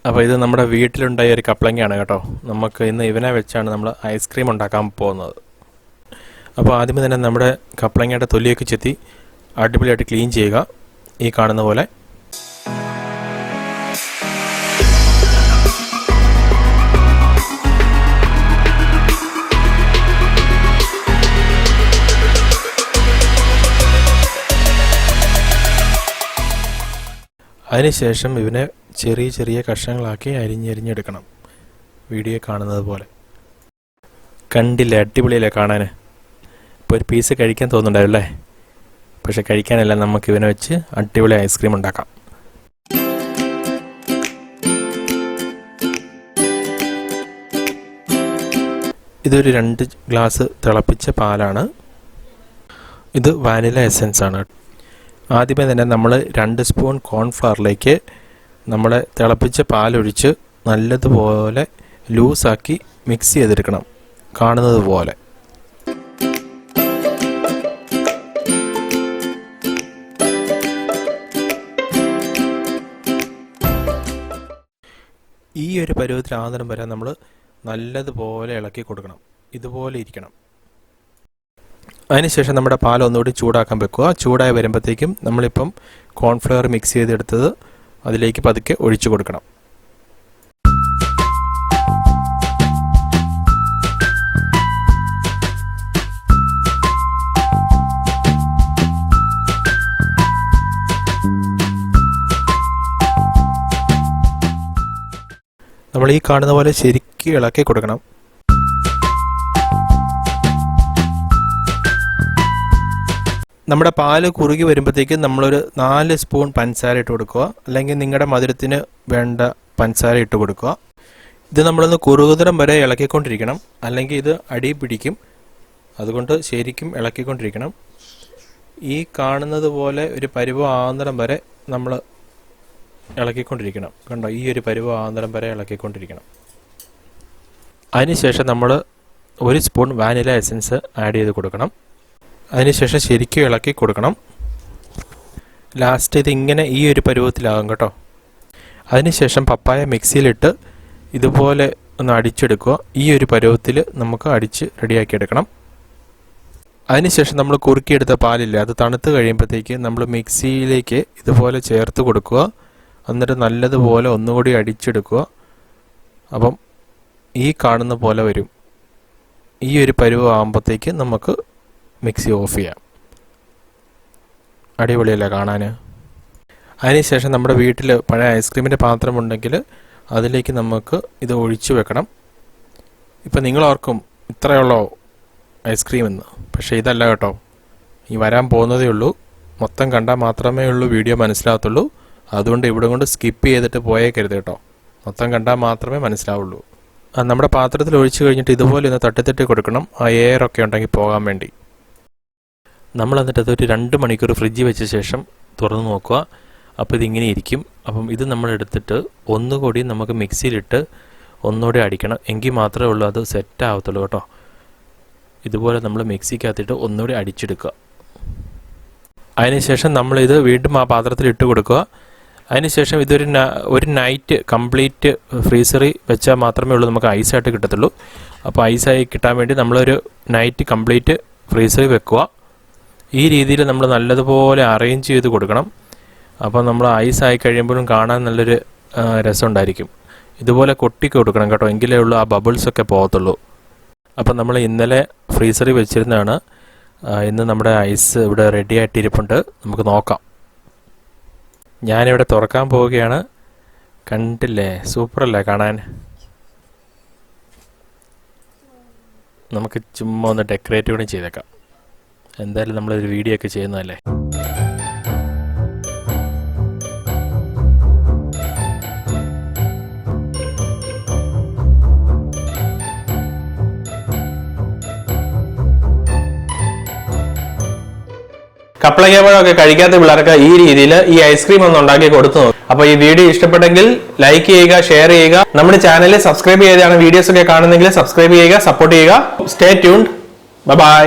അപ്പോൾ ഇത് നമ്മുടെ വീട്ടിലുണ്ടായ ഒരു കപ്ലങ്ങയാണ് കേട്ടോ. നമുക്ക് ഇന്ന് ഇവനെ വെച്ചാണ് നമ്മൾ ഐസ്ക്രീം ഉണ്ടാക്കാൻ പോകുന്നത്. അപ്പോൾ ആദ്യമേ തന്നെ നമ്മുടെ കപ്ലങ്ങയുടെ തൊലിയൊക്കെ ചെത്തി അടിപൊളിയായിട്ട് ക്ലീൻ ചെയ്യുക. ഈ കാണുന്ന പോലെ. അതിനുശേഷം ഇവനെ ചെറിയ ചെറിയ കഷ്ണങ്ങളാക്കി അരിഞ്ഞെടുക്കണം. വീഡിയോ കാണുന്നത് പോലെ. കണ്ടില്ലേ, അടിപൊളിയല്ലേ കാണാൻ. ഇപ്പോൾ ഒരു പീസ് കഴിക്കാൻ തോന്നുന്നുണ്ടാവില്ലേ? പക്ഷെ കഴിക്കാനല്ല, നമുക്ക് ഇവനെ വെച്ച് അടിപൊളി ഐസ്ക്രീം ഉണ്ടാക്കാം. ഇതൊരു 2 ഗ്ലാസ് തിളപ്പിച്ച പാലാണ്. ഇത് വാനില എസൻസ് ആണ്. ആദ്യമേ തന്നെ നമ്മൾ 2 സ്പൂൺ കോൺഫ്ലവറിലേക്ക് നമ്മളെ തിളപ്പിച്ച പാലൊഴിച്ച് നല്ലതുപോലെ ലൂസാക്കി മിക്സ് ചെയ്തെടുക്കണം. കാണുന്നത് പോലെ. ഈ ഒരു പരുവത്തിലാകുന്നതിനും വരെ നമ്മൾ നല്ലതുപോലെ ഇളക്കി കൊടുക്കണം. ഇതുപോലെ ഇരിക്കണം. അതിനുശേഷം നമ്മുടെ പാൽ ഒന്നുകൂടി ചൂടാക്കാൻ വെക്കുക. ചൂടായി വരുമ്പോഴത്തേക്കും നമ്മളിപ്പം കോൺഫ്ലവർ മിക്സ് ചെയ്തെടുത്തത് അതിലേക്ക് പതുക്കെ ഒഴിച്ചു കൊടുക്കണം. നമ്മൾ ഈ കാണുന്ന പോലെ ശരിക്കും ഇളക്കി കൊടുക്കണം. നമ്മുടെ പാല് കുറുകി വരുമ്പോഴത്തേക്കും നമ്മളൊരു 4 സ്പൂൺ പഞ്ചസാര ഇട്ട് കൊടുക്കുക. അല്ലെങ്കിൽ നിങ്ങളുടെ മധുരത്തിന് വേണ്ട പഞ്ചസാര ഇട്ട് കൊടുക്കുക. ഇത് നമ്മളൊന്ന് കുറുകുതരം വരെ ഇളക്കിക്കൊണ്ടിരിക്കണം. അല്ലെങ്കിൽ ഇത് അടി പിടിക്കും. അതുകൊണ്ട് ശരിക്കും ഇളക്കിക്കൊണ്ടിരിക്കണം. ഈ കാണുന്നത് പോലെ ഒരു പരുവം ആകുന്നിടം വരെ നമ്മൾ ഇളക്കിക്കൊണ്ടിരിക്കണം. കണ്ടോ, ഈ ഒരു പരുവം ആകുന്നിടം വരെ ഇളക്കിക്കൊണ്ടിരിക്കണം. അതിനുശേഷം നമ്മൾ 1 സ്പൂൺ വാനില എസൻസ് ആഡ് ചെയ്ത് കൊടുക്കണം. അതിനുശേഷം ശരിക്കും ഇളക്കി കൊടുക്കണം. ലാസ്റ്റ് ഇതിങ്ങനെ ഈ ഒരു പരുവത്തിലാകും കേട്ടോ. അതിനുശേഷം പപ്പായ മിക്സിയിലിട്ട് ഇതുപോലെ ഒന്ന് അടിച്ചെടുക്കുക. ഈ ഒരു പരുവത്തിൽ നമുക്ക് അടിച്ച് റെഡിയാക്കി എടുക്കണം. അതിനുശേഷം നമ്മൾ കുറുക്കിയെടുത്ത പാലില്ല, അത് തണുത്ത് കഴിയുമ്പോഴത്തേക്ക് നമ്മൾ മിക്സിയിലേക്ക് ഇതുപോലെ ചേർത്ത് കൊടുക്കുക. എന്നിട്ട് നല്ലതുപോലെ ഒന്നുകൂടി അടിച്ചെടുക്കുക. അപ്പം ഈ കാണുന്ന പോലെ വരും. ഈ ഒരു പരുവം ആകുമ്പോഴത്തേക്ക് നമുക്ക് മിക്സി ഓഫ് ചെയ്യാം. അടിപൊളിയല്ലേ കാണാൻ. അതിനുശേഷം നമ്മുടെ വീട്ടിൽ പഴയ ഐസ്ക്രീമിൻ്റെ പാത്രമുണ്ടെങ്കിൽ അതിലേക്ക് നമുക്ക് ഇത് ഒഴിച്ചു വെക്കണം. ഇപ്പം നിങ്ങളോർക്കും ഇത്രയുള്ളോ ഐസ്ക്രീം എന്ന്. പക്ഷേ ഇതല്ല കേട്ടോ, ഈ വരാൻ പോകുന്നതേ ഉള്ളൂ. മൊത്തം കണ്ടാൽ മാത്രമേ ഉള്ളൂ വീഡിയോ മനസ്സിലാകത്തുള്ളൂ. അതുകൊണ്ട് ഇവിടെ കൊണ്ട് സ്കിപ്പ് ചെയ്തിട്ട് പോയേക്കരുത് കേട്ടോ. മൊത്തം കണ്ടാൽ മാത്രമേ മനസ്സിലാവുള്ളൂ. നമ്മുടെ പാത്രത്തിൽ ഒഴിച്ചു കഴിഞ്ഞിട്ട് ഇതുപോലെ ഒന്ന് തട്ടി കൊടുക്കണം. ആ എയറൊക്കെ ഉണ്ടെങ്കിൽ പോകാൻ വേണ്ടി. നമ്മൾ എന്നിട്ട് അതൊരു 2 മണിക്കൂർ ഫ്രിഡ്ജിൽ വെച്ച ശേഷം തുറന്ന് നോക്കുക. അപ്പോൾ ഇതിങ്ങനെ ഇരിക്കും. അപ്പം ഇത് നമ്മൾ എടുത്തിട്ട് ഒന്നുകൂടി നമുക്ക് മിക്സിയിലിട്ട് ഒന്നുകൂടി അടിക്കണം. എങ്കിൽ മാത്രമേ ഉള്ളൂ അത് സെറ്റ് ആവത്തുള്ളൂ കേട്ടോ. ഇതുപോലെ നമ്മൾ മിക്സിക്കകത്തിട്ട് ഒന്നുകൂടി അടിച്ചെടുക്കുക. അതിനുശേഷം നമ്മളിത് വീണ്ടും ആ പാത്രത്തിൽ ഇട്ട് കൊടുക്കുക. അതിനുശേഷം ഒരു നൈറ്റ് കംപ്ലീറ്റ് ഫ്രീസറിൽ വെച്ചാൽ മാത്രമേ ഉള്ളൂ നമുക്ക് ഐസായിട്ട് കിട്ടത്തുള്ളൂ. അപ്പോൾ ഐസായി കിട്ടാൻ വേണ്ടി നമ്മളൊരു നൈറ്റ് കംപ്ലീറ്റ് ഫ്രീസറിൽ വെക്കുക. ഈ രീതിയിൽ നമ്മൾ നല്ലതുപോലെ അറേഞ്ച് ചെയ്ത് കൊടുക്കണം. അപ്പോൾ നമ്മൾ ഐസായി കഴിയുമ്പോഴും കാണാൻ നല്ലൊരു രസമുണ്ടായിരിക്കും. ഇതുപോലെ കൊട്ടി കൊടുക്കണം കേട്ടോ, എങ്കിലേ ഉള്ളൂ ആ ബബിൾസൊക്കെ പോകത്തുള്ളൂ. അപ്പം നമ്മൾ ഇന്നലെ ഫ്രീസറിൽ വെച്ചിരുന്നതാണ്. ഇന്ന് നമ്മുടെ ഐസ് ഇവിടെ റെഡി ആയിട്ടിരിപ്പുണ്ട്. നമുക്ക് നോക്കാം. ഞാനിവിടെ തുറക്കാൻ പോവുകയാണ്. കണ്ടില്ലേ, സൂപ്പറല്ലേ കാണാൻ. നമുക്ക് ചുമ്മാ ഒന്ന് ഡെക്കറേറ്റ് കൂടി ചെയ്തേക്കാം. എന്തായാലും നമ്മളൊരു വീഡിയോ ഒക്കെ ചെയ്യുന്നതല്ലേ. കപ്പളങ്ങപ്പഴമൊക്കെ കഴിക്കാത്ത പിള്ളേർക്ക് ഈ രീതിയിൽ ഈ ഐസ്ക്രീം ഒന്ന് ഉണ്ടാക്കി കൊടുത്തു നോക്കും. അപ്പോൾ ഈ വീഡിയോ ഇഷ്ടപ്പെട്ടെങ്കിൽ ലൈക്ക് ചെയ്യുക, ഷെയർ ചെയ്യുക. നമ്മുടെ ചാനൽ സബ്സ്ക്രൈബ് ചെയ്താണ് വീഡിയോസ് ഒക്കെ കാണുന്നെങ്കിൽ സബ്സ്ക്രൈബ് ചെയ്യുക, സപ്പോർട്ട് ചെയ്യുക. Stay tuned. ബൈ.